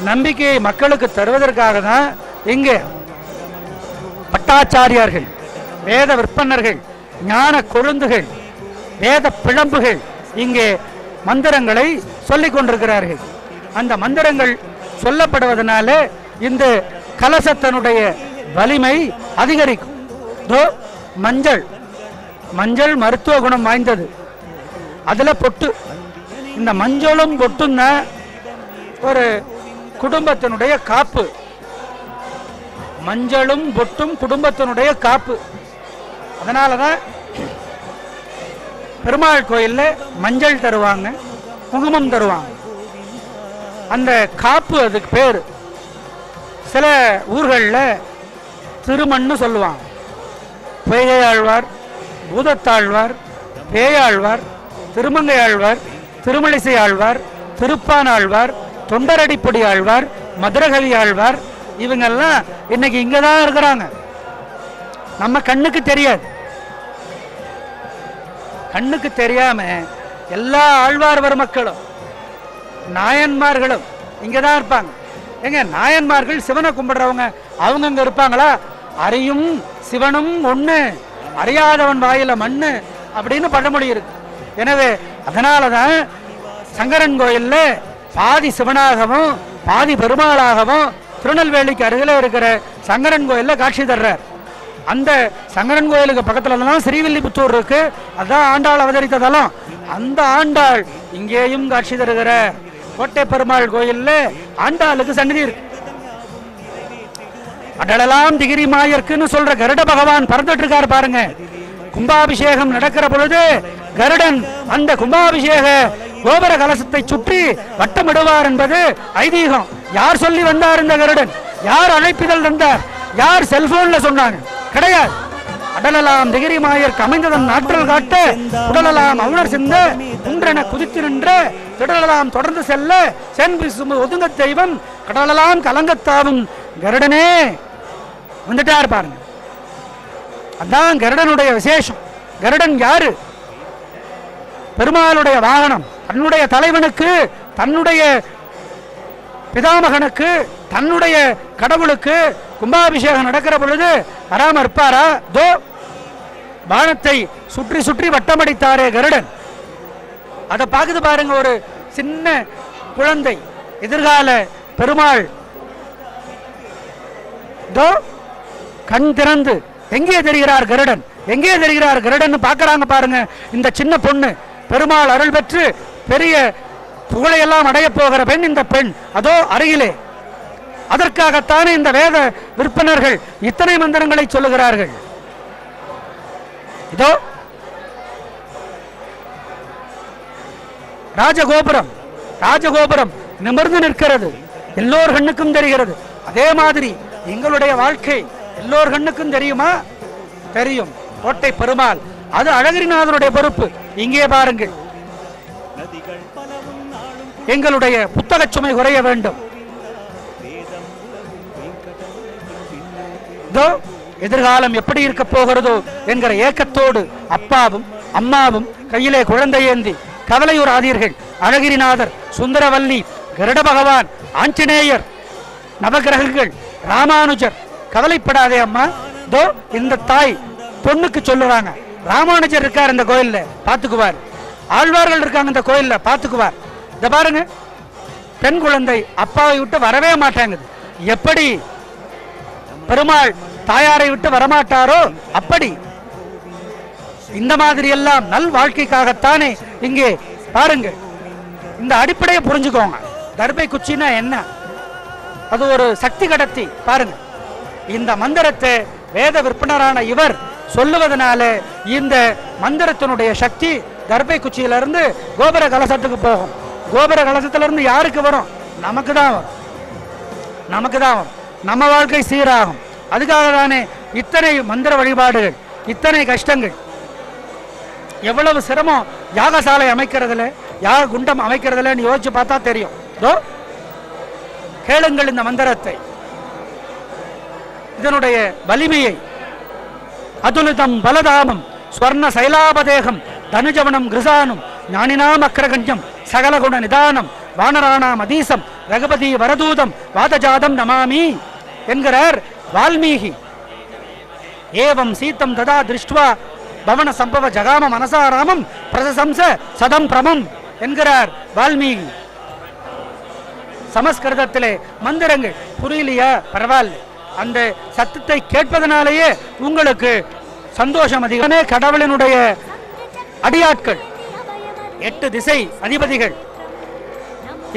நம்பிக்கையை மக்களுக்கு தருவதற்காக தான் இங்கே பட்டாச்சாரியார்கள், வேத விற்பனர்கள், ஞான கொழுந்துகள், வேத பிழம்புகள் இங்கே மந்திரங்களை சொல்லிக் கொண்டிருக்கிறார்கள். அந்த மந்திரங்கள் சொல்லப்படுவதனால இந்த கலசத்தினுடைய வலிமை அதிகரிக்கும். மஞ்சள், மஞ்சள் மருத்துவ குணம் வாய்ந்தது. அதுல பொட்டு, இந்த மஞ்சளும் பொட்டும் தான் ஒரு குடும்பத்தினுடைய காப்பு. மஞ்சளும் பொட்டும் குடும்பத்தினுடைய காப்பு. அதனாலதான் பெருமாள் கோயில்ல மஞ்சள் தருவாங்க, குங்குமம் தருவாங்க. அந்த காப்பு அதுக்கு பேரு. சில ஊர்களில் திருமண்ணு சொல்லுவாங்க. பொய்கை ஆழ்வார், பூதத்தாழ்வார், பேயாழ்வார், திருமங்கை ஆழ்வார், திருமலிசை ஆழ்வார், திருப்பான் ஆழ்வார், தொண்டரடிப்பொடி ஆழ்வார், மதுரகவி ஆழ்வார், இவங்கெல்லாம் இன்னைக்கு இங்கதான் இருக்கிறாங்க. நம்ம கண்ணுக்கு தெரியாது. கண்ணுக்கு தெரியாம எல்லா ஆழ்வார் மக்களும் நாயன்மார்களும் இங்கதான் இருப்பாங்க. எங்க நாயன்மார்கள் சிவனை கும்பிடுறவங்க அவங்க இங்க இருப்பாங்களா? அறியும் சிவனும் ஒண்ணு, அறியாதவன் வாயில மண்ணு அப்படின்னு பழமொழி இருக்கு. எனவே அதனாலதான் சங்கரன் கோயில்ல பாதி சிவனாகவும் பாதி பெருமாளாகவும் திருநெல்வேலிக்கு அருகில இருக்கிற சங்கரன் கோயில்ல காட்சி தர்றார். அந்த சங்கரன் கோயிலுக்கு பக்கத்துல தான் ஸ்ரீவில்லிபுத்தூர் இருக்கு. அதான் ஆண்டாள் அவதரித்த தலம். அந்த ஆண்டாள் இங்கேயும் காட்சி தருகிற கோட்டை பெருமாள் கோயில்ல ஆண்டாளுக்கு சன்னதி இருக்கு. அடலலாம் திகிரி மாயர்க்குன்னு சொல்ற கருட பகவான் பறந்துட்டு இருக்காரு பாருங்க. கும்பாபிஷேகம் நடக்கிற பொழுது கருடன் அந்த கும்பாபிஷேக கோபுர கலசத்தை சுற்றி வட்டமிடுவார் என்பது ஐதீகம். யார் சொல்லி வந்தார் இந்த கருடன்? யார் அழைப்பிதழ் தந்தார்? யார் செல்போன்ல சொன்னாங்க? கிடையாது. அடலலாம் திகிரி மாயர் அமைந்ததன் ஆற்றல் காட்ட உடலலாம் அவுணர் சிந்த குன்றென குதித்து நின்ற திடலலாம் தொடர்ந்து செல்ல சென்பி ஒதுங்க தெய்வம் கடலலாம் கலங்கத்தாவும் கருடனே வந்துட்டார் பாருங்க. அதான் கருடனுடைய விசேஷம். கருடன் யாரு? பெருமாளுடைய வாகனம். தன்னுடைய தலைவனுக்கு, தன்னுடைய பிதாமகனுக்கு, தன்னுடைய கடவுளுக்கு கும்பாபிஷேகம் நடக்கிற பொழுது வராம இருப்பாரா? தோ பானத்தை சுற்றி சுற்றி வட்டமடித்தாரே கருடன். அதை பார்க்குது பாருங்க ஒரு சின்ன குழந்தை. எதிர்கால பெருமாள் தோ கண் திறந்து எங்கே தெரிகிறார் கருடன், எங்கே தெரிகிறார் கருடன் பார்க்கறாங்க பாருங்க. இந்த சின்ன பொண்ணு பெருமாள் அருள் பெற்று பெரிய புகழையெல்லாம் அடைய போகிற பெண் இந்த பெண் அதோ அருகிலே. அதற்காகத்தானே இந்த வேத விற்பனர்கள் இத்தனை மந்திரங்களை சொல்லுகிறார்கள். இதோ ராஜகோபுரம், ராஜகோபுரம் நிமிர்ந்து நிற்கிறது, எல்லோர் கண்ணுக்கும் தெரிகிறது. அதே மாதிரி எங்களுடைய வாழ்க்கை எல்லோர் கண்ணுக்கும் தெரியுமா? தெரியும். கோட்டை பெருமாள் அது அழகிரிநாதனுடைய பொறுப்பு. இங்கே பாருங்கள், எங்களுடைய புத்தக சுமை குறைய வேண்டும். எதிர்காலம் எப்படி இருக்க போகிறதோ என்கிற ஏக்கத்தோடு அப்பாவும் அம்மாவும் கையிலே குழந்தை ஏந்தி கவலையுறாதீர்கள். அழகிரிநாதர், சுந்தரவல்லி, கருட பகவான், ஆஞ்சநேயர், நவகிரகங்கள், ராமானுஜர், கவலைப்படாதே அம்மா. தோ இந்த தாய் பொண்ணுக்கு சொல்லுவாங்க, ராமானுஜர் இருக்கார் இந்த கோயில்ல பாத்துக்குவார், ஆழ்வார்கள் இருக்காங்க இந்த கோயில்ல பாத்துக்குவார். இத பாருங்க, பெண் குழந்தை அப்பாவை விட்டு வரவே மாட்டாங்குது. எப்படி பெருமாள் தாயாரை விட்டு வரமாட்டாரோ அப்படி இந்த மாதிரி எல்லாம் நல் வாழ்க்கைக்காகத்தானே இங்கே பாருங்க. இந்த அடிப்படையை புரிஞ்சுக்கோங்க. தர்பை குச்சினா என்ன? அது ஒரு சக்தி கடத்தி. பாருங்க, இந்த மந்திரத்தை வேத விற்பனரான இவர் சொல்லுவதனால இந்த மந்திரத்தினுடைய சக்தி தர்பை குச்சியிலிருந்து கோபுர கலசத்துக்கு போகும். கோபுர கலசத்திலிருந்து யாருக்கு வரும்? நமக்கு தான் வரும். நமக்கு தான் வரும். நம்ம வாழ்க்கை சீராகும். அதுக்காக தானே இத்தனை மந்திர வழிபாடுகள், இத்தனை கஷ்டங்கள். எவ்வளவு சிரமம் யாகசாலை அமைக்கிறதுல, யாக குண்டம் அமைக்கிறதுல யோசிச்சு பார்த்தா தெரியும். கேளுங்கள் இந்த மந்திரத்தை, இதனுடைய வலிமையை. அதுலிதம் பலதாமம் ஸ்வர்ண சைலாபதேகம் தனுஜவனம் கிருசானும் ஞானினாம் அக்ரகண்யம் சகலகுண நிதானம் வானராணாம் அதீசம் ரகுபதி வரதூதம் வாதஜாதம் நமாமி என்கிறார் வால்மீகி. ஏவம் சீத்தம் ததா திருஷ்டுவா பவன சம்பவ ஜகாம மனசாராமம் பிரசம்ச சதம் பிரமம் என்கிறார் வால்மீகி. சமஸ்கிருதத்திலே மந்திரங்கள் புரியலையா, பரவாயில்ல, அந்த சத்தத்தை கேட்பதனாலேயே உங்களுக்கு சந்தோஷம் அதிகமே. கடவுளினுடைய அடியாட்கள் 8 திசை அதிபதிகள்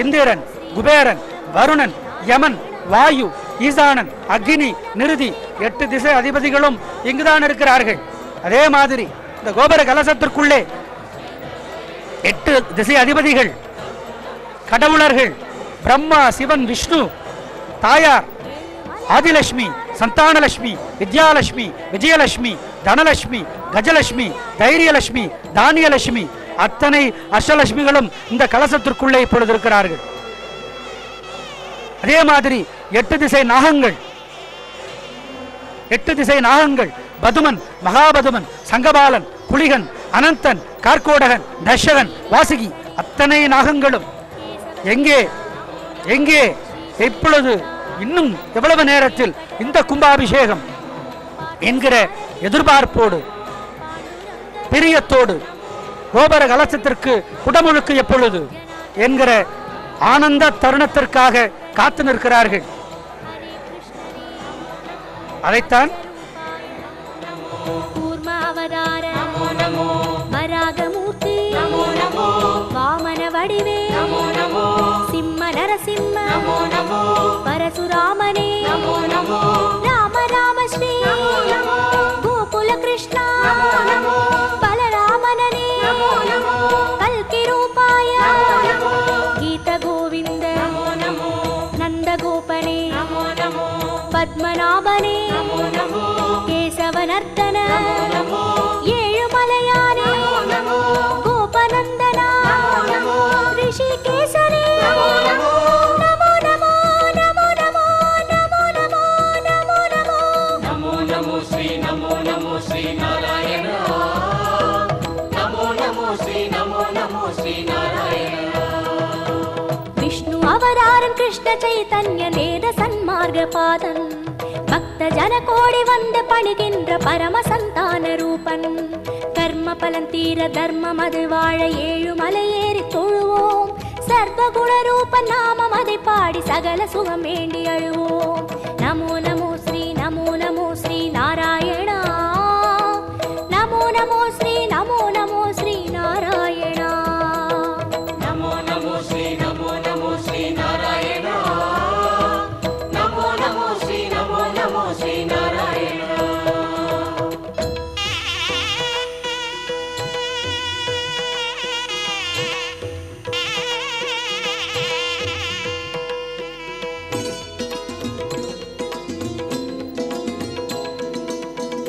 இந்திரன், குபேரன், வருணன், யமன், வாயு, ஈசானன், அக்னி, நிருதி 8 திசை அதிபதிகளும் இங்குதான் இருக்கிறார்கள். அதே மாதிரி இந்த கோபுர கலசத்திற்குள்ளே 8 திசை அதிபதிகள் கடவுளர்கள் பிரம்மா, சிவன், விஷ்ணு, தாயார் ஆதிலட்சுமி, சந்தானலட்சுமி, வித்யாலட்சுமி, விஜயலட்சுமி, தனலட்சுமி, கஜலட்சுமி, தைரியலட்சுமி, தானியலட்சுமி அத்தனை அஷ்டலட்சுமிகளும் இந்த கலசத்திற்குள்ளே இப்பொழுது இருக்கிறார்கள். அதே மாதிரி 8 திசை நாகங்கள் 8 திசை நாகங்கள் பதுமன், மகாபதுமன், சங்கபாலன், குளிகன், அனந்தன், கார்கோடகன், தர்ஷகன், வாசுகி அத்தனை நாகங்களும் எங்கே எங்கே எப்பொழுது இன்னும் எவ்வளவு நேரத்தில் இந்த கும்பாபிஷேகம் என்கிற எதிர்பார்ப்போடு பிரியத்தோடு கோபுர கலசத்திற்கு குடமுழுக்கு எப்பொழுது என்கிற ஆனந்த தருணத்திற்காக காத்து நிற்கிறார்கள். அதைத்தான் வராகமூர்த்தி வாமன வடிவே சிம்ம நரசிம்ம பரசுராமனே ராம ராம ஸ்ரீ கோகுல கிருஷ்ணா பலராமனே கல்கி ரூபாய கீத கோவிந்த நந்த கோபனே பத்மநாபனே கேசவனர்த்தன ஏழுமலையானே கோபநந்தனா ரிஷிகேசனே நமோ நமோ நமோ நமோ நமோ நமோ நமோ நமோ நமோ ஸ்ரீ நாராயண நமோ ஸ்ரீ நாராயண. விஷ்ணு அவதாரம் கிருஷ்ண சைதன்ய வேத சன்மார்க பாதன் பக்த ஜன கோடி வந்து பணிகின்ற பரம சந்தான ரூபன் கர்ம பலன் தீர தர்மம் அது வாழ ஏழுமலை ஏறி தொழுவோம் சர்வகுண ரூபன் நாமம் அதை பாடி சகல சுகம் வேண்டி அழுவோம். நமோ நமோ ஸ்ரீ நாராயணா நமோ நமோ ஸ்ரீ நாராயணா நமோ நமோ ஸ்ரீ நாராயணா நமோ நமோ ஸ்ரீ நாராயணா.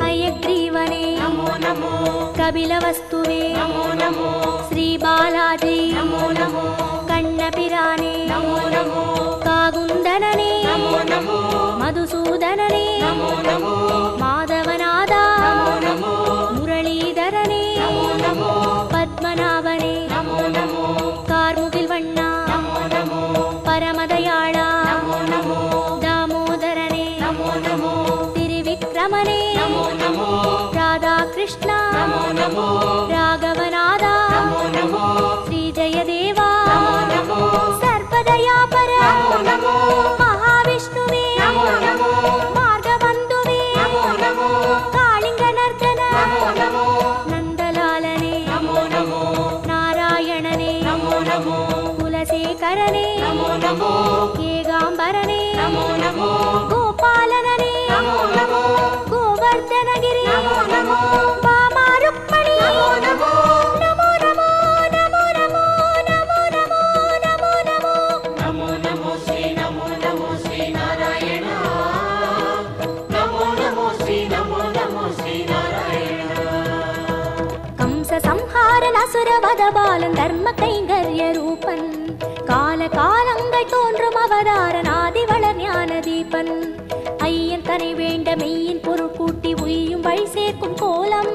हयग्रीवने नमो नमो कपिलवस्तुवे नमो नमो श्री बालाजी नमो नमो कण्णपिराने नमो नमो कागुन्दनने नमो नमो मधुसूदनने नमो नमो माधवनादा नमो नमो मुरलीधरने नमो नमो पद्मनाभने नमो नमो कार्मुगिल्वण्णा नमो नमो परमदयाळा नमो नमो दामोदरने नमो नमो तिरुविक्रमने नमो नमो राधाकृष्णा नमो नमो राघवनादा नमो नमो श्रीजयदेवा नमो नमो सर्वदयापर नमो नमो महाविष्णुवे नमो नमो मार्गबन्धुवे नमो नमो कालिङ्गनर्दन नमो नमो नन्दलालने नमो नमो नारायणने नमो नमो कुलशेखरने नमो नमो केगाम्बरने नमो नमो गोपालनने नमो नमो गोवर्धनगिरि नमो नमो वामा रुक्मणी नमो नमो नमो नमो नमो नमो नमो नमो नमो नमो श्री नारायण नमो नमो श्री नारायण. कंस संहारन असुर वध बालन धर्म கைங்கர்ய ரூபன் கால காலங்கள் தோன்றும் அவதாரன் ஆதிவளர் ஞான தீபன் ஐயன் தனை வேண்ட மெய்யின் பொருள் கூட்டி உய்யும் வழி சேர்க்கும் கோலம்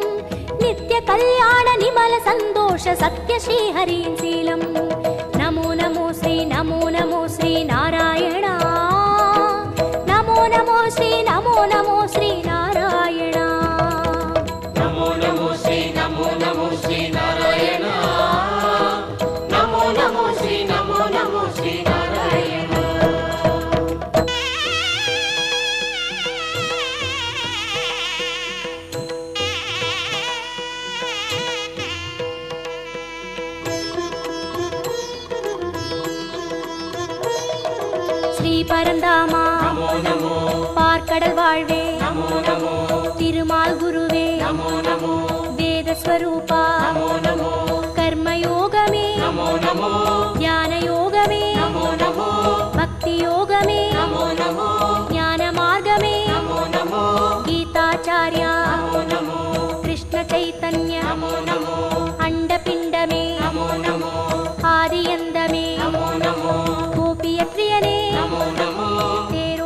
நித்திய கல்யாண நிமல சந்தோஷ சத்ய ஸ்ரீஹரியின் சீலம். நமோ நமோ ஸ்ரீ நமோ நமோ ஸ்ரீ நாராயணா நமோ நமோ ஸ்ரீ நமோ நமோ ஸ்ரீ நாராயணா நமோ நமோ ஸ்ரீ நமோ நமோ ஸ்ரீ நாராயணா நமோ நமோ ஸ்ரீ நமோ நமோ ஸ்ரீ நாராயணா ஸ்ரீ பரந்தாமா நமோ நமோ பார்க்கடல் வாழ்வே நமோ நமோ திருமால் குருவே நமோ நமோ வேதஸ்வரூபா நமோ நமோ கர்மயோகமே நமோ நமோ ஞான யோகமே